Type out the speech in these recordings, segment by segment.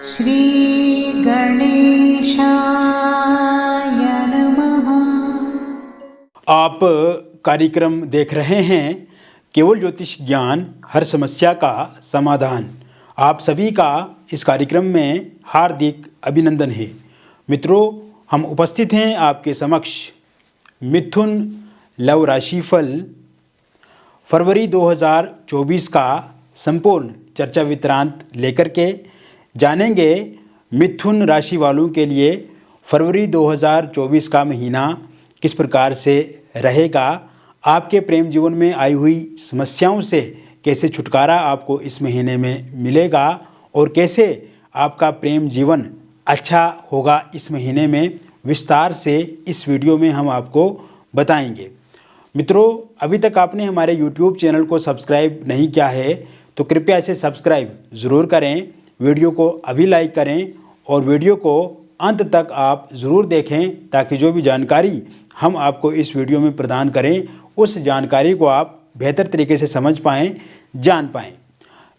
श्री गणेशाय नमः। आप कार्यक्रम देख रहे हैं केवल ज्योतिष ज्ञान, हर समस्या का समाधान। आप सभी का इस कार्यक्रम में हार्दिक अभिनंदन है। मित्रों, हम उपस्थित हैं आपके समक्ष मिथुन लव राशिफल फरवरी 2024 का संपूर्ण चर्चा विवरांत लेकर के जानेंगे मिथुन राशि वालों के लिए फरवरी 2024 का महीना किस प्रकार से रहेगा, आपके प्रेम जीवन में आई हुई समस्याओं से कैसे छुटकारा आपको इस महीने में मिलेगा और कैसे आपका प्रेम जीवन अच्छा होगा इस महीने में, विस्तार से इस वीडियो में हम आपको बताएंगे। मित्रों, अभी तक आपने हमारे YouTube चैनल को सब्सक्राइब नहीं किया है तो कृपया इसे सब्सक्राइब ज़रूर करें, वीडियो को अभी लाइक करें और वीडियो को अंत तक आप ज़रूर देखें ताकि जो भी जानकारी हम आपको इस वीडियो में प्रदान करें उस जानकारी को आप बेहतर तरीके से समझ पाएँ, जान पाएँ।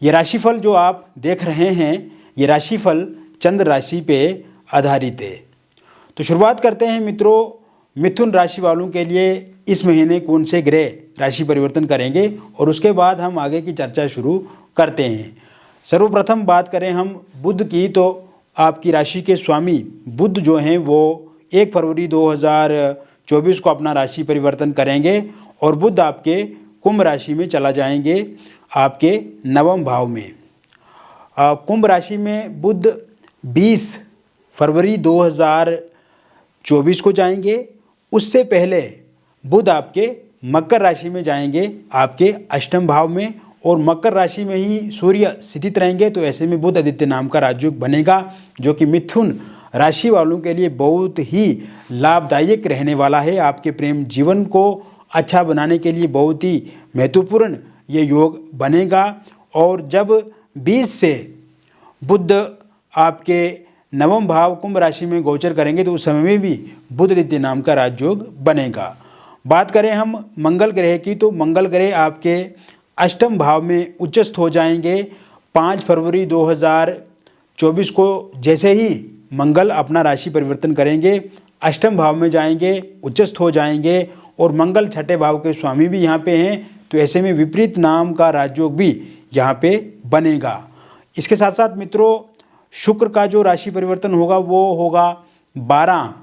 ये राशिफल जो आप देख रहे हैं, ये राशिफल चंद्र राशि पे आधारित है। तो शुरुआत करते हैं मित्रों, मिथुन राशि वालों के लिए इस महीने कौन से ग्रह राशि परिवर्तन करेंगे और उसके बाद हम आगे की चर्चा शुरू करते हैं। सर्वप्रथम बात करें हम बुध की, तो आपकी राशि के स्वामी बुध जो हैं वो 1 फरवरी 2024 को अपना राशि परिवर्तन करेंगे और बुध आपके कुंभ राशि में चला जाएंगे, आपके नवम भाव में। कुंभ राशि में बुध 20 फरवरी 2024 को जाएंगे। उससे पहले बुध आपके मकर राशि में जाएंगे, आपके अष्टम भाव में, और मकर राशि में ही सूर्य स्थित रहेंगे। तो ऐसे में बुध आदित्य नाम का राजयोग बनेगा जो कि मिथुन राशि वालों के लिए बहुत ही लाभदायक रहने वाला है। आपके प्रेम जीवन को अच्छा बनाने के लिए बहुत ही महत्वपूर्ण ये योग बनेगा। और जब 20 से बुध आपके नवम भाव कुंभ राशि में गोचर करेंगे तो उस समय में भी बुध आदित्य नाम का राजयोग बनेगा। बात करें हम मंगल ग्रह की, तो मंगल ग्रह आपके अष्टम भाव में उच्चस्थ हो जाएंगे 5 फरवरी 2024 को। जैसे ही मंगल अपना राशि परिवर्तन करेंगे, अष्टम भाव में जाएंगे, उच्चस्थ हो जाएंगे, और मंगल छठे भाव के स्वामी भी यहाँ पे हैं। तो ऐसे में विपरीत नाम का राजयोग भी यहाँ पे बनेगा। इसके साथ साथ मित्रों, शुक्र का जो राशि परिवर्तन होगा वो होगा 12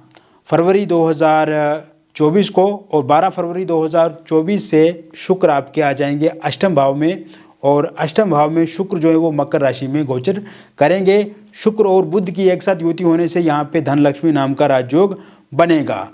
फरवरी 2024 को, और 12 फरवरी 2024 से शुक्र आपके आ जाएंगे अष्टम भाव में, और अष्टम भाव में शुक्र जो है वो मकर राशि में गोचर करेंगे। शुक्र और बुध की एक साथ युति होने से यहाँ पे धन लक्ष्मी नाम का राजयोग बनेगा।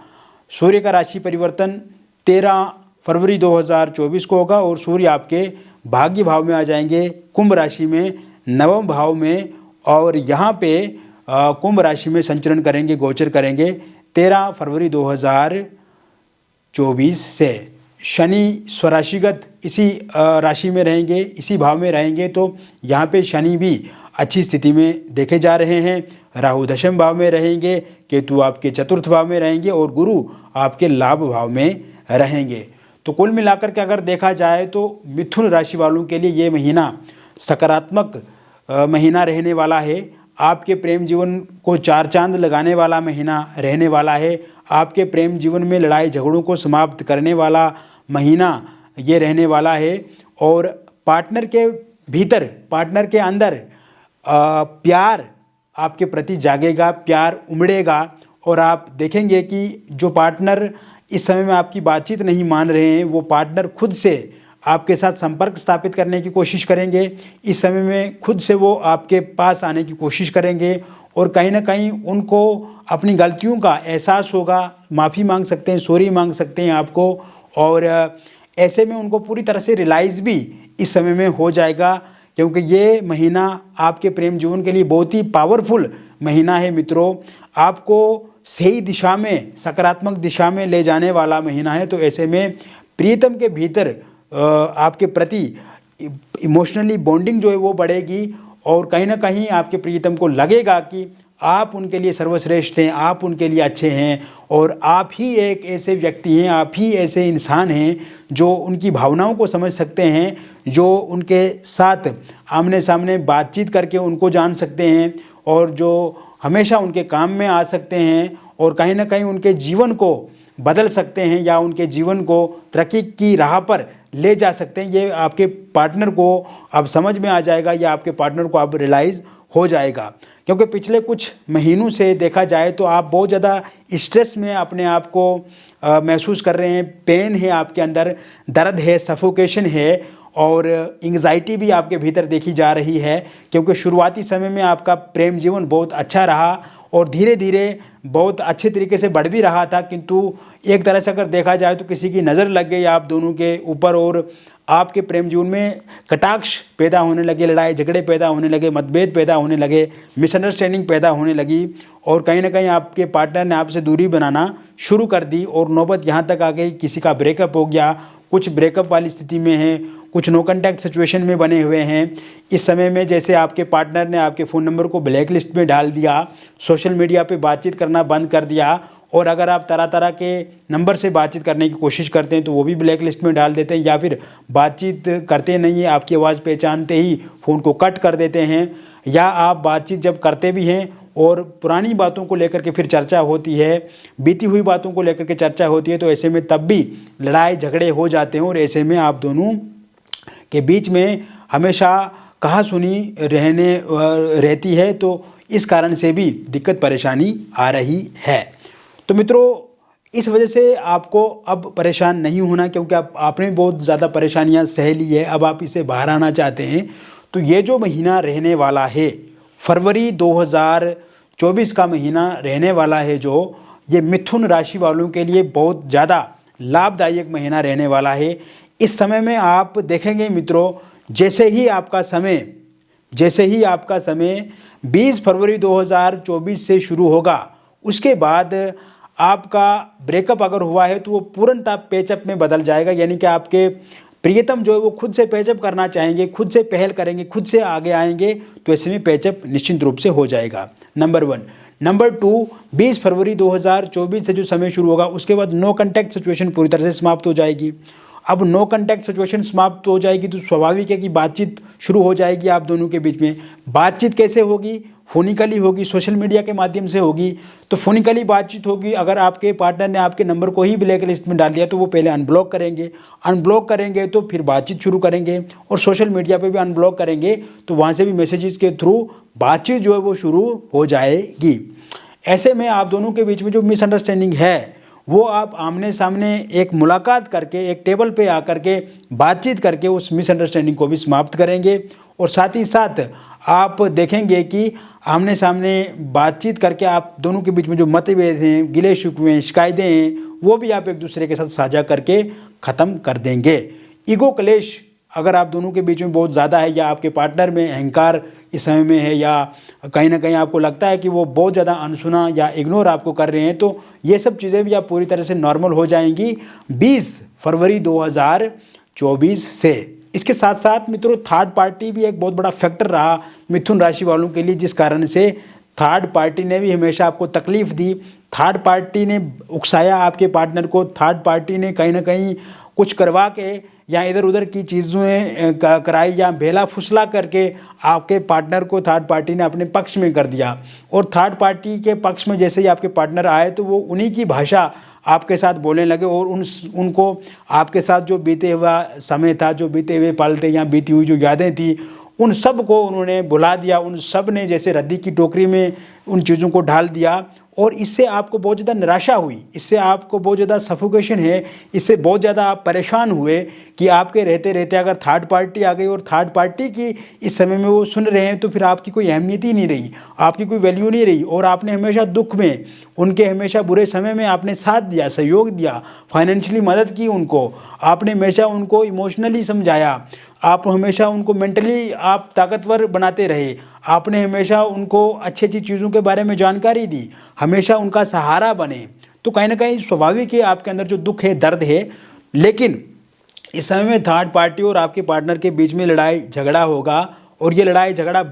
सूर्य का राशि परिवर्तन 13 फरवरी 2024 को होगा और सूर्य आपके भाग्य भाव में आ जाएंगे, कुंभ राशि में नवम भाव में, और यहाँ पे कुंभ राशि में संचरण करेंगे, गोचर करेंगे 13 फरवरी 2024 से। शनि स्वराशिगत इसी राशि में रहेंगे, इसी भाव में रहेंगे। तो यहाँ पे शनि भी अच्छी स्थिति में देखे जा रहे हैं। राहु दशम भाव में रहेंगे, केतु आपके चतुर्थ भाव में रहेंगे, और गुरु आपके लाभ भाव में रहेंगे। तो कुल मिलाकर के अगर देखा जाए तो मिथुन राशि वालों के लिए ये महीना सकारात्मक महीना रहने वाला है। आपके प्रेम जीवन को 4 चांद लगाने वाला महीना रहने वाला है। आपके प्रेम जीवन में लड़ाई झगड़ों को समाप्त करने वाला महीना ये रहने वाला है। और पार्टनर के भीतर, पार्टनर के अंदर प्यार आपके प्रति जागेगा, प्यार उमड़ेगा, और आप देखेंगे कि जो पार्टनर इस समय में आपकी बातचीत नहीं मान रहे हैं वो पार्टनर खुद से आपके साथ संपर्क स्थापित करने की कोशिश करेंगे। इस समय में खुद से वो आपके पास आने की कोशिश करेंगे, और कहीं ना कहीं उनको अपनी गलतियों का एहसास होगा, माफ़ी मांग सकते हैं, सॉरी मांग सकते हैं आपको, और ऐसे में उनको पूरी तरह से रियलाइज़ भी इस समय में हो जाएगा, क्योंकि ये महीना आपके प्रेम जीवन के लिए बहुत ही पावरफुल महीना है। मित्रों, आपको सही दिशा में, सकारात्मक दिशा में ले जाने वाला महीना है। तो ऐसे में प्रीतम के भीतर आपके प्रति इमोशनली बॉन्डिंग जो है वो बढ़ेगी, और कहीं ना कहीं आपके प्रीतम को लगेगा कि आप उनके लिए सर्वश्रेष्ठ हैं, आप उनके लिए अच्छे हैं और आप ही एक ऐसे व्यक्ति हैं, आप ही ऐसे इंसान हैं जो उनकी भावनाओं को समझ सकते हैं, जो उनके साथ आमने सामने बातचीत करके उनको जान सकते हैं और जो हमेशा उनके काम में आ सकते हैं और कहीं ना कहीं उनके जीवन को बदल सकते हैं या उनके जीवन को तरक्की की राह पर ले जा सकते हैं। ये आपके पार्टनर को अब समझ में आ जाएगा या आपके पार्टनर को अब रियलाइज़ हो जाएगा, क्योंकि पिछले कुछ महीनों से देखा जाए तो आप बहुत ज़्यादा स्ट्रेस में अपने आप को महसूस कर रहे हैं। पेन है आपके अंदर, दर्द है, सफोकेशन है और एंग्जाइटी भी आपके भीतर देखी जा रही है, क्योंकि शुरुआती समय में आपका प्रेम जीवन बहुत अच्छा रहा और धीरे धीरे बहुत अच्छे तरीके से बढ़ भी रहा था, किंतु एक तरह से अगर देखा जाए तो किसी की नज़र लग गई आप दोनों के ऊपर और आपके प्रेम जीवन में कटाक्ष पैदा होने लगे, लड़ाई झगड़े पैदा होने लगे, मतभेद पैदा होने लगे, मिसअंडरस्टैंडिंग पैदा होने लगी और कहीं ना कहीं आपके पार्टनर ने आपसे दूरी बनाना शुरू कर दी और नौबत यहाँ तक आ गई किसी का ब्रेकअप हो गया, कुछ ब्रेकअप वाली स्थिति में हैं, कुछ नो कॉन्टैक्ट सिचुएशन में बने हुए हैं। इस समय में जैसे आपके पार्टनर ने आपके फ़ोन नंबर को ब्लैक लिस्ट में डाल दिया, सोशल मीडिया पे बातचीत करना बंद कर दिया और अगर आप तरह तरह के नंबर से बातचीत करने की कोशिश करते हैं तो वो भी ब्लैक लिस्ट में डाल देते हैं या फिर बातचीत करते नहीं है, आपकी आवाज़ पहचानते ही फ़ोन को कट कर देते हैं, या आप बातचीत जब करते भी हैं और पुरानी बातों को लेकर के फिर चर्चा होती है, बीती हुई बातों को लेकर के चर्चा होती है, तो ऐसे में तब भी लड़ाई झगड़े हो जाते हैं और ऐसे में आप दोनों के बीच में हमेशा कहा-सुनी रहती है, तो इस कारण से भी दिक्कत परेशानी आ रही है। तो मित्रों, इस वजह से आपको अब परेशान नहीं होना, क्योंकि आपने बहुत ज़्यादा परेशानियां सह ली है, अब आप इसे बाहर आना चाहते हैं। तो ये जो महीना रहने वाला है, फरवरी 2024 का महीना रहने वाला है, जो ये मिथुन राशि वालों के लिए बहुत ज़्यादा लाभदायक महीना रहने वाला है। इस समय में आप देखेंगे मित्रों, जैसे ही आपका समय 20 फरवरी 2024 से शुरू होगा, उसके बाद आपका ब्रेकअप अगर हुआ है तो वो पूर्णतः पैचअप में बदल जाएगा, यानी कि आपके प्रियतम जो है वो खुद से पैचअप करना चाहेंगे, खुद से पहल करेंगे, खुद से आगे आएंगे, तो ऐसे में पैचअप निश्चित रूप से हो जाएगा। नंबर 1। नंबर 2, 20 फरवरी 2024 से जो समय शुरू होगा उसके बाद नो कॉन्टैक्ट सिचुएशन पूरी तरह से समाप्त हो जाएगी। अब नो कॉन्टैक्ट सिचुएशन समाप्त हो जाएगी तो स्वाभाविक है कि बातचीत शुरू हो जाएगी आप दोनों के बीच में। बातचीत कैसे होगी? फोनिकली होगी, सोशल मीडिया के माध्यम से होगी। तो फोनिकली बातचीत होगी। अगर आपके पार्टनर ने आपके नंबर को ही ब्लैक लिस्ट में डाल दिया तो वो पहले अनब्लॉक करेंगे तो फिर बातचीत शुरू करेंगे और सोशल मीडिया पे भी अनब्लॉक करेंगे, तो वहाँ से भी मैसेजेस के थ्रू बातचीत जो है वो शुरू हो जाएगी। ऐसे में आप दोनों के बीच में जो मिसअंडरस्टैंडिंग है वो आप आमने सामने एक मुलाकात करके, एक टेबल पे आकर के बातचीत करके उस मिसअंडरस्टैंडिंग को भी समाप्त करेंगे। और साथ ही साथ आप देखेंगे कि आमने सामने बातचीत करके आप दोनों के बीच में जो मतभेद हैं, गिले शिकवे हैं, शिकायतें हैं, वो भी आप एक दूसरे के साथ साझा करके ख़त्म कर देंगे। ईगो क्लेश अगर आप दोनों के बीच में बहुत ज़्यादा है या आपके पार्टनर में अहंकार इस समय में है या कहीं ना कहीं आपको लगता है कि वो बहुत ज़्यादा अनसुना या इग्नोर आपको कर रहे हैं, तो ये सब चीज़ें भी आप पूरी तरह से नॉर्मल हो जाएंगी 20 फरवरी 2024 से। इसके साथ साथ मित्रों, थर्ड पार्टी भी एक बहुत बड़ा फैक्टर रहा मिथुन राशि वालों के लिए, जिस कारण से थर्ड पार्टी ने भी हमेशा आपको तकलीफ दी। थर्ड पार्टी ने उकसाया आपके पार्टनर को। थर्ड पार्टी ने कहीं ना कहीं कुछ करवा के या इधर उधर की चीज़ें कराई या बेला फुसला करके आपके पार्टनर को थर्ड पार्टी ने अपने पक्ष में कर दिया। और थर्ड पार्टी के पक्ष में जैसे ही आपके पार्टनर आए तो वो उन्हीं की भाषा आपके साथ बोलने लगे और उनको आपके साथ जो बीते हुआ समय था, जो बीते हुए पल थे या बीती हुई जो यादें थी, उन सब को उन्होंने भुला दिया। उन सब ने जैसे रद्दी की टोकरी में उन चीज़ों को डाल दिया और इससे आपको बहुत ज़्यादा निराशा हुई, इससे आपको बहुत ज़्यादा सफोकेशन है, इससे बहुत ज़्यादा आप परेशान हुए कि आपके रहते रहते अगर थर्ड पार्टी आ गई और थर्ड पार्टी की इस समय में वो सुन रहे हैं तो फिर आपकी कोई अहमियत ही नहीं रही, आपकी कोई वैल्यू नहीं रही। और आपने हमेशा दुख में, उनके हमेशा बुरे समय में आपने साथ दिया, सहयोग दिया, फाइनेंशियली मदद की उनको, आपने हमेशा उनको इमोशनली समझाया, आप हमेशा उनको मेंटली आप ताकतवर बनाते रहे, आपने हमेशा उनको अच्छी अच्छी चीज़ों के बारे में जानकारी दी, हमेशा उनका सहारा बने। तो कहीं ना कहीं स्वाभाविक है आपके अंदर जो दुख है, दर्द है। लेकिन इस समय में थर्ड पार्टी और आपके पार्टनर के बीच में लड़ाई झगड़ा होगा और ये लड़ाई झगड़ा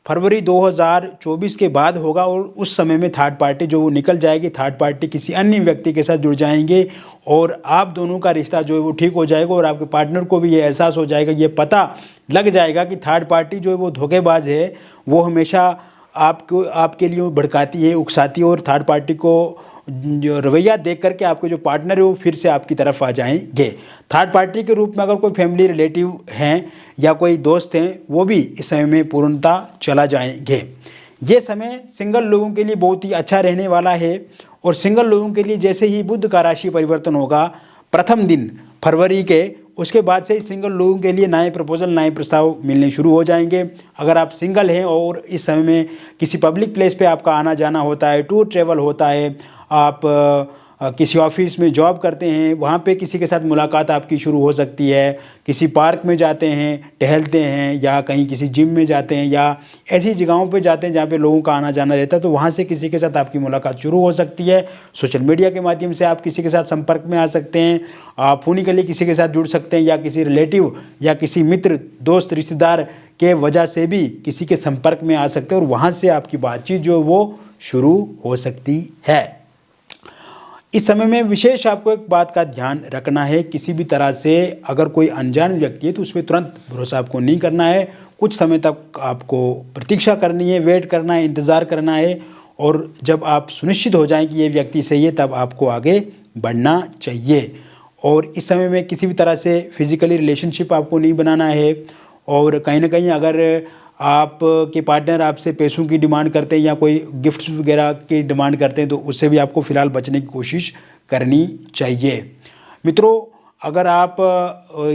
फरवरी 2024 के बाद होगा और उस समय में थर्ड पार्टी जो वो निकल जाएगी, थर्ड पार्टी किसी अन्य व्यक्ति के साथ जुड़ जाएंगे और आप दोनों का रिश्ता जो है वो ठीक हो जाएगा और आपके पार्टनर को भी ये एहसास हो जाएगा, ये पता लग जाएगा कि थर्ड पार्टी जो है वो धोखेबाज है, वो हमेशा आपके लिए भड़काती है, उकसाती है और थर्ड पार्टी को जो रवैया देख करके आपके जो पार्टनर है वो फिर से आपकी तरफ आ जाएंगे। थर्ड पार्टी के रूप में अगर कोई फैमिली रिलेटिव हैं या कोई दोस्त हैं, वो भी इस समय में पूर्णतः चला जाएंगे। ये समय सिंगल लोगों के लिए बहुत ही अच्छा रहने वाला है और सिंगल लोगों के लिए जैसे ही बुध का राशि परिवर्तन होगा प्रथम दिन फरवरी के, उसके बाद से ही सिंगल लोगों के लिए नए प्रपोजल, नए प्रस्ताव मिलने शुरू हो जाएंगे। अगर आप सिंगल हैं और इस समय में किसी पब्लिक प्लेस पे आपका आना जाना होता है, टूर ट्रैवल होता है, आप किसी ऑफिस में जॉब करते हैं, वहाँ पे किसी के साथ मुलाकात आपकी शुरू हो सकती है, किसी पार्क में जाते हैं, टहलते हैं या कहीं किसी जिम में जाते हैं या ऐसी जगहों पे जाते हैं जहाँ पे लोगों का आना जाना रहता है, तो वहाँ से किसी के साथ आपकी मुलाकात शुरू हो सकती है। सोशल मीडिया के माध्यम से आप किसी के साथ संपर्क में आ सकते हैं, आप फोनिकली किसी के साथ जुड़ सकते हैं या किसी रिलेटिव या किसी मित्र, दोस्त, रिश्तेदार के वजह से भी किसी के संपर्क में आ सकते हैं और वहाँ से आपकी बातचीत जो वो शुरू हो सकती है। इस समय में विशेष आपको एक बात का ध्यान रखना है, किसी भी तरह से अगर कोई अनजान व्यक्ति है तो उस पर तुरंत भरोसा आपको नहीं करना है। कुछ समय तक आपको प्रतीक्षा करनी है, वेट करना है, इंतज़ार करना है और जब आप सुनिश्चित हो जाएं कि ये व्यक्ति सही है तब आपको आगे बढ़ना चाहिए। और इस समय में किसी भी तरह से फिजिकली रिलेशनशिप आपको नहीं बनाना है और कहीं ना कहीं अगर आपके पार्टनर आपसे पैसों की डिमांड करते हैं या कोई गिफ्ट्स वगैरह की डिमांड करते हैं तो उससे भी आपको फ़िलहाल बचने की कोशिश करनी चाहिए। मित्रों, अगर आप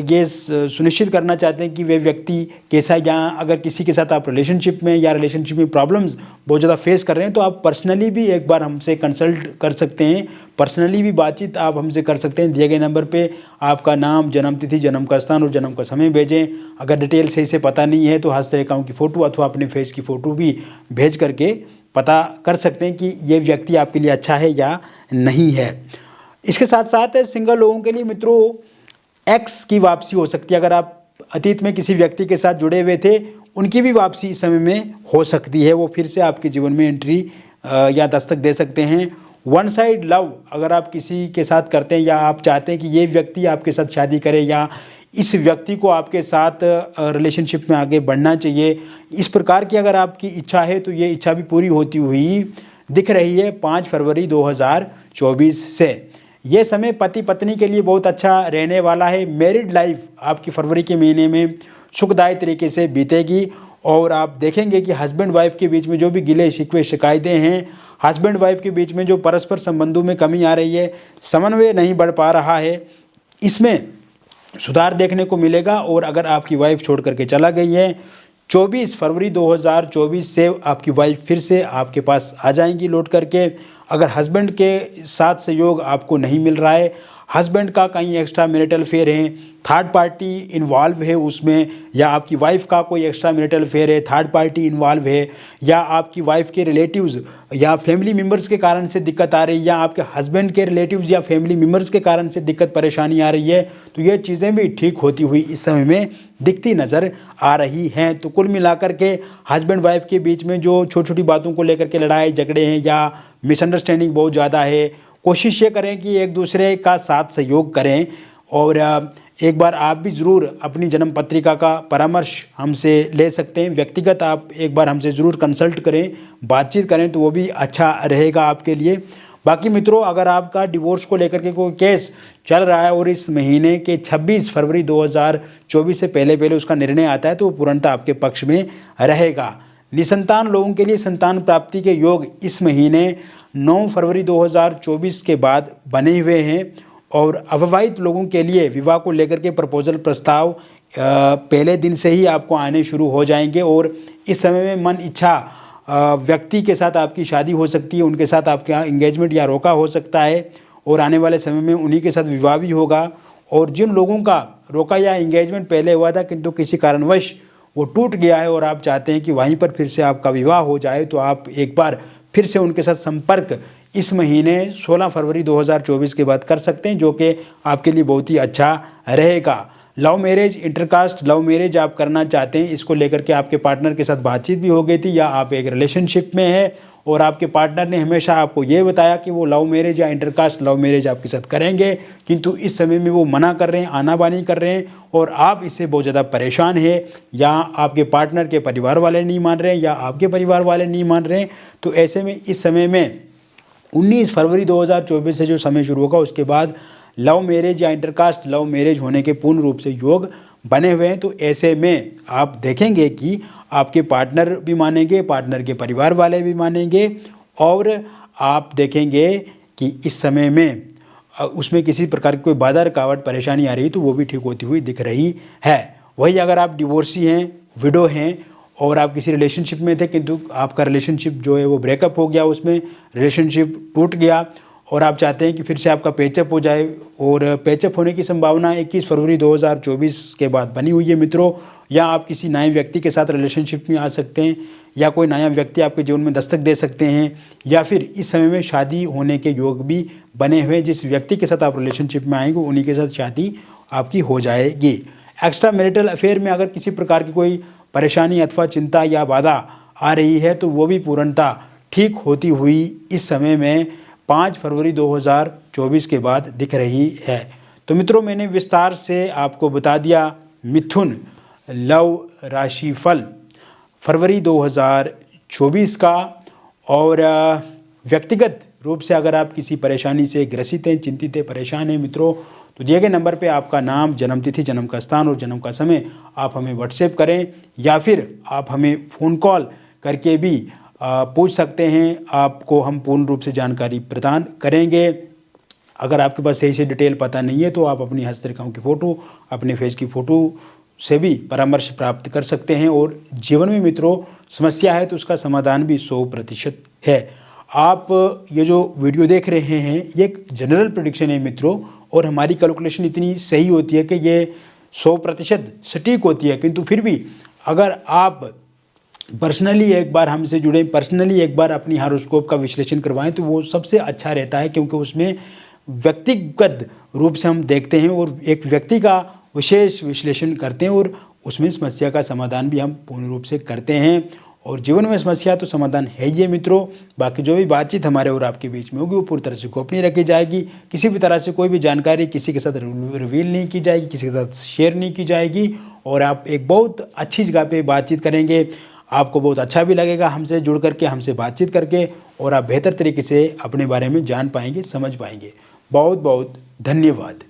ये सुनिश्चित करना चाहते हैं कि वे व्यक्ति कैसा, या अगर किसी के साथ आप रिलेशनशिप में या रिलेशनशिप में प्रॉब्लम्स बहुत ज़्यादा फेस कर रहे हैं तो आप पर्सनली भी एक बार हमसे कंसल्ट कर सकते हैं, पर्सनली भी बातचीत आप हमसे कर सकते हैं। दिए गए नंबर पे आपका नाम, जन्मतिथि, जन्म का स्थान और जन्म का समय भेजें। अगर डिटेल सही से पता नहीं है तो हस्तरेखाओं की फ़ोटो अथवा अपने फेस की फ़ोटो भी भेज करके पता कर सकते हैं कि ये व्यक्ति आपके लिए अच्छा है या नहीं है। इसके साथ साथ सिंगल लोगों के लिए मित्रों एक्स की वापसी हो सकती है। अगर आप अतीत में किसी व्यक्ति के साथ जुड़े हुए थे, उनकी भी वापसी इस समय में हो सकती है, वो फिर से आपके जीवन में एंट्री या दस्तक दे सकते हैं। वन साइड लव अगर आप किसी के साथ करते हैं या आप चाहते हैं कि ये व्यक्ति आपके साथ शादी करे या इस व्यक्ति को आपके साथ रिलेशनशिप में आगे बढ़ना चाहिए, इस प्रकार की अगर आपकी इच्छा है तो ये इच्छा भी पूरी होती हुई दिख रही है 5 फरवरी 2024 से। ये समय पति पत्नी के लिए बहुत अच्छा रहने वाला है। मैरिड लाइफ आपकी फरवरी के महीने में सुखदायी तरीके से बीतेगी और आप देखेंगे कि हस्बैंड वाइफ के बीच में जो भी गिले शिकवे शिकायतें हैं, हस्बैंड वाइफ के बीच में जो परस्पर संबंधों में कमी आ रही है, समन्वय नहीं बढ़ पा रहा है, इसमें सुधार देखने को मिलेगा। और अगर आपकी वाइफ छोड़ करके चला गई है, 24 फरवरी 2024 से आपकी वाइफ फिर से आपके पास आ जाएंगी लौट करके। अगर हस्बैंड के साथ सहयोग आपको नहीं मिल रहा है, हस्बैंड का कहीं एक्स्ट्रा मैरिटल अफेयर है, थर्ड पार्टी इन्वॉल्व है उसमें, या आपकी वाइफ का कोई एक्स्ट्रा मैरिटल अफेयर है, थर्ड पार्टी इन्वॉल्व है, या आपकी वाइफ के रिलेटिव्स या फैमिली मेम्बर्स के कारण से दिक्कत आ रही है, या आपके हस्बैंड के रिलेटिव्स या फैमिली मेम्बर्स के कारण से दिक्कत परेशानी आ रही है, तो ये चीज़ें भी ठीक होती हुई इस समय में दिखती नज़र आ रही हैं। तो कुल मिलाकर के हस्बैंड वाइफ के बीच में जो छोटी छोटी बातों को लेकर के लड़ाई झगड़े हैं या मिसअंडरस्टैंडिंग बहुत ज़्यादा है, कोशिश ये करें कि एक दूसरे का साथ सहयोग करें। और एक बार आप भी ज़रूर अपनी जन्म पत्रिका का परामर्श हमसे ले सकते हैं। व्यक्तिगत आप एक बार हमसे ज़रूर कंसल्ट करें, बातचीत करें तो वो भी अच्छा रहेगा आपके लिए। बाकी मित्रों, अगर आपका डिवोर्स को लेकर के कोई केस चल रहा है और इस महीने के 26 फरवरी 2024 से पहले पहले उसका निर्णय आता है तो वो पूर्णतः आपके पक्ष में रहेगा। निसंतान लोगों के लिए संतान प्राप्ति के योग इस महीने 9 फरवरी 2024 के बाद बने हुए हैं। और अविवाहित लोगों के लिए विवाह को लेकर के प्रपोजल प्रस्ताव पहले दिन से ही आपको आने शुरू हो जाएंगे और इस समय में मन इच्छा व्यक्ति के साथ आपकी शादी हो सकती है, उनके साथ आपके यहाँ इंगेजमेंट या रोका हो सकता है और आने वाले समय में उन्हीं के साथ विवाह भी होगा। और जिन लोगों का रोका या इंगेजमेंट पहले हुआ था किंतु किसी कारणवश वो टूट गया है और आप चाहते हैं कि वहीं पर फिर से आपका विवाह हो जाए, तो आप एक बार फिर से उनके साथ संपर्क इस महीने 16 फरवरी 2024 के बाद कर सकते हैं, जो कि आपके लिए बहुत ही अच्छा रहेगा। Love marriage, intercaste love marriage आप करना चाहते हैं, इसको लेकर के आपके पार्टनर के साथ बातचीत भी हो गई थी, या आप एक रिलेशनशिप में हैं और आपके पार्टनर ने हमेशा आपको ये बताया कि वो लव मैरिज या इंटरकास्ट लव मैरिज आपके साथ करेंगे, किंतु इस समय में वो मना कर रहे हैं, आनाबानी कर रहे हैं और आप इससे बहुत ज़्यादा परेशान हैं, या आपके पार्टनर के परिवार वाले नहीं मान रहे हैं या आपके परिवार वाले नहीं मान रहे हैं, तो ऐसे में इस समय में 19 फरवरी 2024 से जो समय शुरू होगा उसके बाद लव मैरिज या इंटरकास्ट लव मैरिज होने के पूर्ण रूप से योग बने हुए हैं। तो ऐसे में आप देखेंगे कि आपके पार्टनर भी मानेंगे, पार्टनर के परिवार वाले भी मानेंगे, और आप देखेंगे कि इस समय में उसमें किसी प्रकार की कोई बाधा, रुकावट, परेशानी आ रही है तो वो भी ठीक होती हुई दिख रही है। वही अगर आप डिवोर्सी हैं, विडो हैं और आप किसी रिलेशनशिप में थे किंतु आपका रिलेशनशिप जो है वो ब्रेकअप हो गया, उसमें रिलेशनशिप टूट गया और आप चाहते हैं कि फिर से आपका पेचअप हो जाए, और पेचअप होने की संभावना 21 फरवरी 2024 के बाद बनी हुई है मित्रों। या आप किसी नए व्यक्ति के साथ रिलेशनशिप में आ सकते हैं, या कोई नया व्यक्ति आपके जीवन में दस्तक दे सकते हैं, या फिर इस समय में शादी होने के योग भी बने हुए हैं। जिस व्यक्ति के साथ आप रिलेशनशिप में आएंगे उन्हीं के साथ शादी आपकी हो जाएगी। एक्स्ट्रा मैरिटल अफेयर में अगर किसी प्रकार की कोई परेशानी अथवा चिंता या बाधा आ रही है तो वो भी पूर्णतः ठीक होती हुई इस समय में 5 फरवरी 2024 के बाद दिख रही है। तो मित्रों, मैंने विस्तार से आपको बता दिया मिथुन लव राशिफल फरवरी 2024 का, और व्यक्तिगत रूप से अगर आप किसी परेशानी से ग्रसित हैं, चिंतित हैं, परेशान हैं मित्रों, तो दिए गए नंबर पे आपका नाम, जन्म तिथि, जन्म का स्थान और जन्म का समय आप हमें व्हाट्सएप करें, या फिर आप हमें फ़ोन कॉल करके भी पूछ सकते हैं। आपको हम पूर्ण रूप से जानकारी प्रदान करेंगे। अगर आपके पास सही से डिटेल पता नहीं है तो आप अपनी हस्तरेखाओं की फ़ोटो, अपने फेस की फ़ोटो से भी परामर्श प्राप्त कर सकते हैं। और जीवन में मित्रों समस्या है तो उसका समाधान भी 100% है। आप ये जो वीडियो देख रहे हैं ये एक जनरल प्रेडिक्शन है मित्रों, और हमारी कैलकुलेशन इतनी सही होती है कि ये 100% सटीक होती है, किंतु फिर भी अगर आप पर्सनली एक बार हमसे जुड़े, पर्सनली एक बार अपनी हॉरोस्कोप का विश्लेषण करवाएं तो वो सबसे अच्छा रहता है, क्योंकि उसमें व्यक्तिगत रूप से हम देखते हैं और एक व्यक्ति का विशेष विश्लेषण करते हैं, और उसमें समस्या का समाधान भी हम पूर्ण रूप से करते हैं। और जीवन में समस्या तो समाधान है ही मित्रों। बाकी जो भी बातचीत हमारे और आपके बीच में होगी वो पूरी तरह से गोपनीय रखी जाएगी। किसी भी तरह से कोई भी जानकारी किसी के साथ रिवील नहीं की जाएगी, किसी के साथ शेयर नहीं की जाएगी, और आप एक बहुत अच्छी जगह पे बातचीत करेंगे। आपको बहुत अच्छा भी लगेगा हमसे जुड़ करके, हमसे बातचीत करके, और आप बेहतर तरीके से अपने बारे में जान पाएंगे, समझ पाएंगे। बहुत बहुत धन्यवाद।